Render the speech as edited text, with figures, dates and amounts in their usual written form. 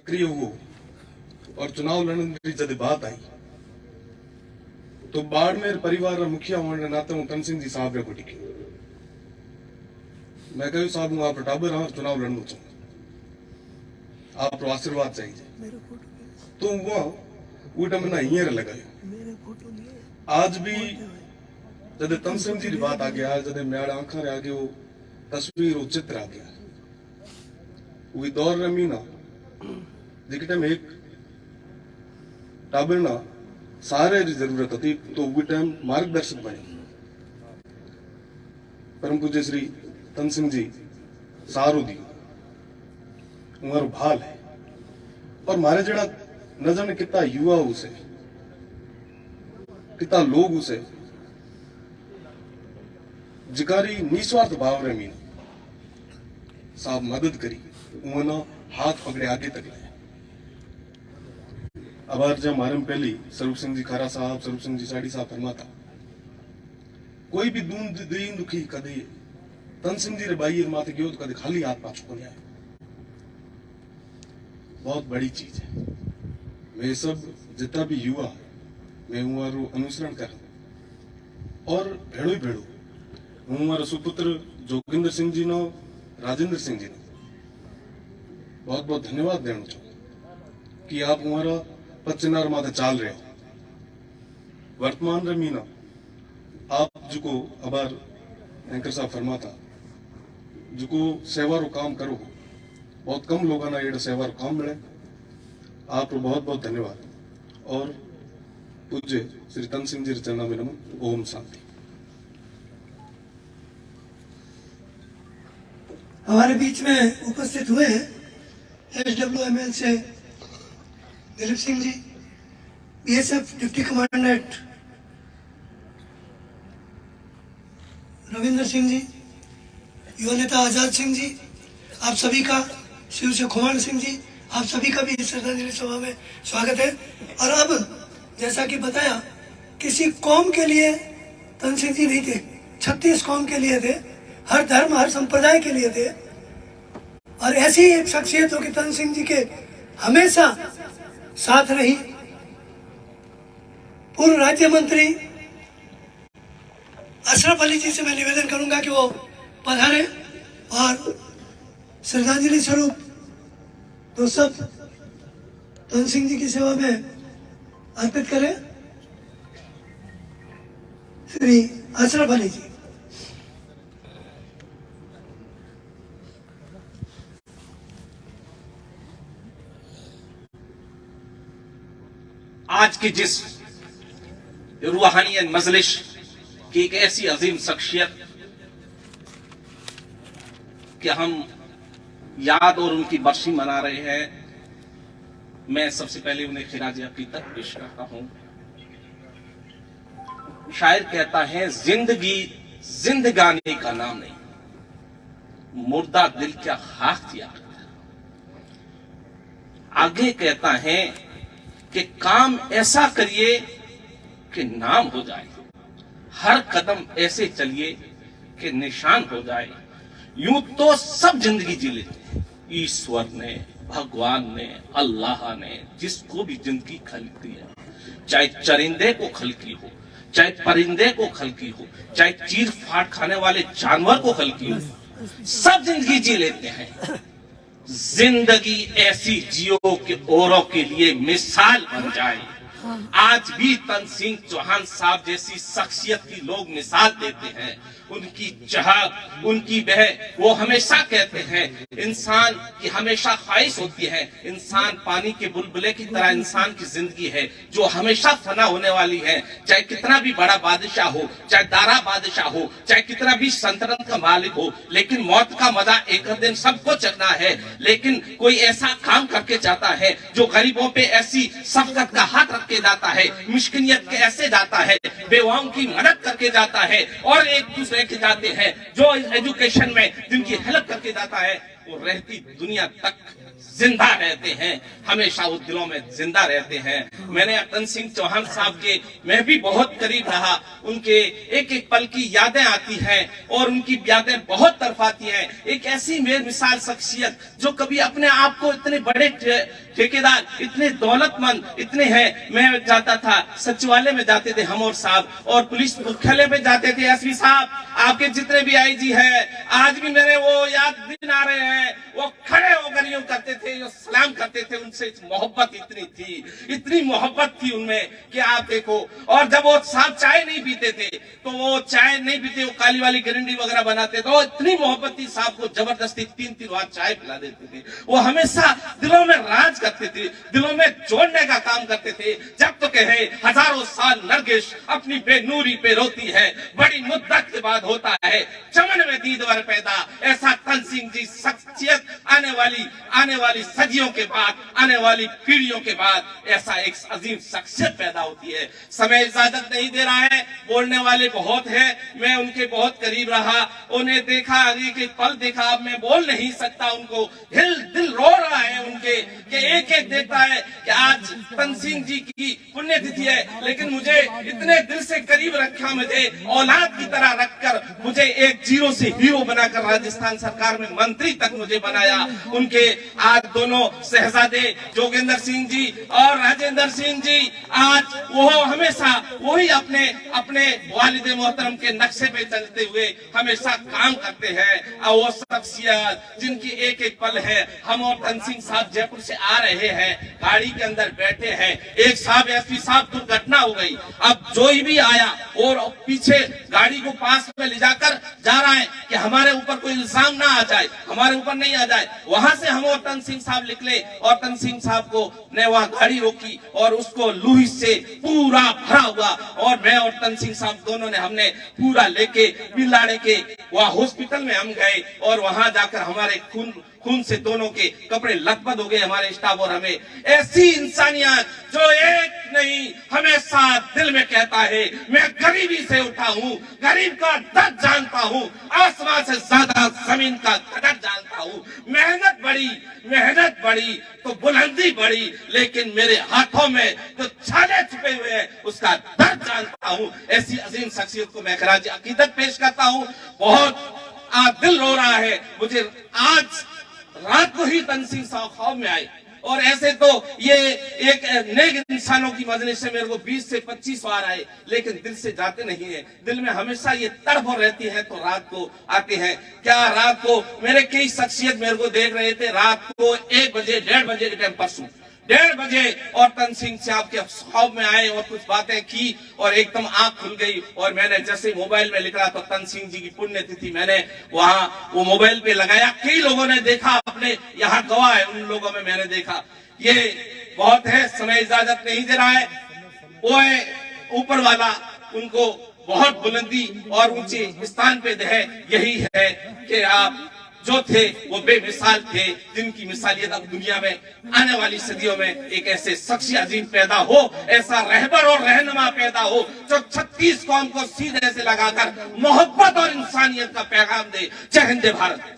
सक्रिय हुओ और चुनाव लड़ने की जब बात आई तो बाड़मेर परिवार रा मुखिया होने के नाते हूँ तन सिंह जी साहब रे को टिकी। मैं कहूँ साहब हूँ आप टाबर हाँ चुनाव लड़ना चाहूँ, आप आशीर्वाद चाहिए तो वो उठा मैंने हियर लगाया। आज भी जब तन सिंह जी की बात आ गया, जब मेरे आंखा रे आगे वो तस्वीर वो चित्र आ गया, वही दौर रमी ना जिकटे में एक टाबर ना सारे की जरूरत थी तो वो टाइम मार्गदर्शक बने परम पूज्य श्री तन सिंह जी सारो दी उमर भाल है। और मारे जड़ा नजर ने कितना युवा उसे कितना लोग उसे जिकारी निस्वार्थ भाव रे मीना साहब मदद करी उन्होंने हाथ पकड़े आगे तक लाया। अबार जब मारम पहली स्वरूप सिंह जी खारा साहब स्वरूप सिंह जी साड़ी साहब फरमाता कोई भी दीन दुखी कदे तन सिंह जी रे बाई माथे गयो तो कदे खाली हाथ पाछो को आए। बहुत बड़ी चीज है। मैं सब जितना भी युवा है मैं उमारो अनुसरण कर और भेड़ो ही भेड़ो उमारा सुपुत्र जोगिंदर सिंह जी नो राजेंद्र सिंह जी ने बहुत बहुत धन्यवाद देना चाहूँ कि आप हमारा पच्चनार माथे चाल रहे हो। वर्तमान रमीना आप जो को अबार एंकर साहब फरमाता जो को सेवा रो काम करो बहुत कम लोगों ना ये सेवा रो काम मिले। आपको बहुत बहुत धन्यवाद और पूज्य श्री तन सिंह जी चरणा में नमन। ओम शांति। हमारे बीच में उपस्थित हुए SWML से Dilip Singh ji, BSF deputy commandant Ravindra Singh ji, युवा नेता आजाद सिंह जी, आप सभी का शिव से खुमान सिंह जी, आप सभी का भी श्रद्धांजलि सभा में स्वागत है। और अब जैसा कि बताया किसी कौम के लिए तन सिंह जी नहीं थे, 36 कौम के लिए थे, हर धर्म हर संप्रदाय के लिए थे। और ऐसी एक शख्सियत हो कि तन सिंह जी के हमेशा साथ रही। पूर्व राज्य मंत्री अशरफ अली जी से मैं निवेदन करूंगा कि वो पधारे और श्रद्धांजलि स्वरूप तो सब तन सिंह जी की सेवा में अर्पित करें। श्री अशरफ अली जी। आज की जिस रूहानियत मजलिस की एक ऐसी अजीम शख्सियत कि हम याद और उनकी बरसी मना रहे हैं, मैं सबसे पहले उन्हें खिराज अकीदत पेश करता हूं। शायर कहता है जिंदगी जिंदगानी का नाम नहीं, मुर्दा दिल क्या खाक किया। आगे कहता है कि काम ऐसा करिए कि नाम हो जाए, हर कदम ऐसे चलिए कि निशान हो जाए। यूं तो सब जिंदगी जी लेते हैं, ईश्वर ने, भगवान ने, अल्लाह ने जिसको भी जिंदगी खलकी है, चाहे चरिंदे को खलकी हो, चाहे परिंदे को खलकी हो, चाहे चीर फाड़ खाने वाले जानवर को खलकी हो, सब जिंदगी जी लेते हैं। जिंदगी ऐसी जियो कि औरों के लिए मिसाल बन जाए। आज भी तन सिंह चौहान साहब जैसी शख्सियत की लोग मिसाल देते हैं। उनकी चाहत, उनकी बह, वो हमेशा कहते हैं इंसान की हमेशा ख्वाहिश होती है, इंसान पानी के बुलबुले की तरह इंसान की जिंदगी है जो हमेशा फना होने वाली है। चाहे कितना भी बड़ा बादशाह हो, चाहे दारा बादशाह हो, चाहे कितना भी सल्तनत का मालिक हो, लेकिन मौत का मजा एक दिन सबको चखना है। लेकिन कोई ऐसा काम करके जाता है जो गरीबों पे ऐसी शफकत का हाथ रख के जाता है, मिस्किनियत के ऐसे जाता है, बेवाओं की मदद करके जाता है और एक दूसरे के जाते हैं जो एजुकेशन में जिनकी हेल्प करके जाता है, वो रहती दुनिया तक जिंदा रहते हैं, हमेशा वो दिलों में जिंदा रहते हैं। मैंने अतन सिंह चौहान साहब के मैं भी बहुत करीब रहा, उनके एक एक पल की यादें आती हैं और उनकी यादें बहुत तरफाती हैं। एक ऐसी बेमिसाल शख्सियत जो कभी अपने आप को इतने बड़े ठेकेदार, इतने दौलतमंद इतने हैं। मैं जाता था सचिवालय में जाते थे हम और साहब, और पुलिस मुख्यालय में जाते थे। एसपी साहब, आपके जितने भी आईजी हैं, आज भी मेरे वो याद दिन आ रहे हैं, वो खड़े होकर यूं करते थे, यूं सलाम करते थे। उनसे मोहब्बत इतनी थी, इतनी मोहब्बत थी उनमें कि आप देखो। और जब वो साहब चाय नहीं पीते थे तो वो चाय नहीं पीते, वो काली वाली गिरंडी वगैरह बनाते तो इतनी मोहब्बत थी, साहब को जबरदस्ती 3-3 बार चाय पिला देते थे। वो हमेशा दिलों में राज करते थे, दिलों में जोड़ने का काम करते थे। जब तो कहे हजारों साल नरगिस अपनी बेनूरी पे रोती है, बड़ी मुद्दत के बाद होता है चमन में दीदवर पैदा। ऐसा तन सिंह जी शख्सियत आने वाली सदियों के बाद, आने वाली पीढ़ियों के बाद ऐसा एक अजीम शख्सियत पैदा होती है। समय इजाजत नहीं दे रहा है, बोलने वाले बहुत है, मैं उनके बहुत करीब रहा, उन्हें देखा, एक पल देखा, अब मैं बोल नहीं सकता। उनको दिल रो रहा है उनके, कि एक एक देखता है कि आज तन सिंह जी की पुण्यतिथि है, लेकिन मुझे इतने दिल से करीब रखा, मुझे औलाद की तरह रखकर, मुझे एक जीरो से हीरो बनाकर राजस्थान सरकार में मंत्री तक मुझे बनाया। उनके आज दोनों शहजादे जोगिंदर सिंह जी और राजेंद्र सिंह जी, आज वो हमेशा वही अपने वालिद मोहतरम के नक्शे पे चलते हुए हमेशा काम करते हैं। और वो शख्सियत जिनकी एक एक पल है। हम और तन सिंह साहब जयपुर से आ रहे हैं, गाड़ी के अंदर बैठे हैं, एक साहब एसपी साहब दुर्घटना हो गई। अब जो भी आया और पीछे गाड़ी को पास में ले जाकर जा रहा है कि हमारे ऊपर कोई इल्जाम ना आ जाए, हमारे ऊपर नहीं आ जाए। वहां से हम और तन सिंह साहब निकले और तन सिंह साहब को ने वहां गाड़ी रोकी और उसको लूही से पूरा भरा हुआ, और मैं और तन सिंह साहब दोनों ने हमने पूरा लेके बिलाड़े के वहां हॉस्पिटल में हम गए, और वहां जाकर हमारे खून से दोनों के कपड़े लथपथ हो गए, हमारे स्टाफ और हमें। ऐसी इंसानियत जो एक नहीं हमेशा दिल में कहता है, मैं गरीबी से उठा हूँ, गरीब का दर्द जानता हूँ, आसमान से ज्यादा जमीन का कदर जानता हूँ। मेहनत बड़ी तो बुलंदी बड़ी, लेकिन मेरे हाथों में जो छाले छुपे हुए हैं उसका दर्द जानता हूँ। ऐसी अजीम शख्सियत को मैं खराज अकीदत पेश करता हूँ। बहुत दिल रो रहा है मुझे। आज रात को ही तन सिंह साहब ख्वाब में आए, और ऐसे तो ये एक नेक इंसानों की मजलिस से मेरे को 20 से 25 बार आए, लेकिन दिल से जाते नहीं है। दिल में हमेशा ये तड़प रहती है, तो रात को आते हैं। क्या रात को मेरे कई शख्सियत मेरे को देख रहे थे, रात को 1 बजे 1:30 बजे के टाइम, परसों 1:30 बजे, और तन सिंह साहब के ख्वाब में आए और कुछ बातें की, और एकदम आंख खुल गई। और मैंने जैसे मोबाइल में लिख रहा तो तन सिंह जी की पुण्यतिथि मैंने वहां वो मोबाइल पे लगाया। कई लोगों ने देखा, अपने यहाँ गवाह है, उन लोगों में मैंने देखा। ये बहुत है, समय इजाजत नहीं दे रहा है। वो है ऊपर वाला उनको बहुत बुलंदी और ऊंचे स्थान पे है। यही है कि आप जो थे वो बेमिसाल थे, जिनकी मिसालियत अब दुनिया में आने वाली सदियों में एक ऐसे शख्स अजीम पैदा हो, ऐसा रहबर और रहनुमा पैदा हो जो 36 कौम को सीधे से लगाकर मोहब्बत और इंसानियत का पैगाम दे। जय हिंद, जय भारत।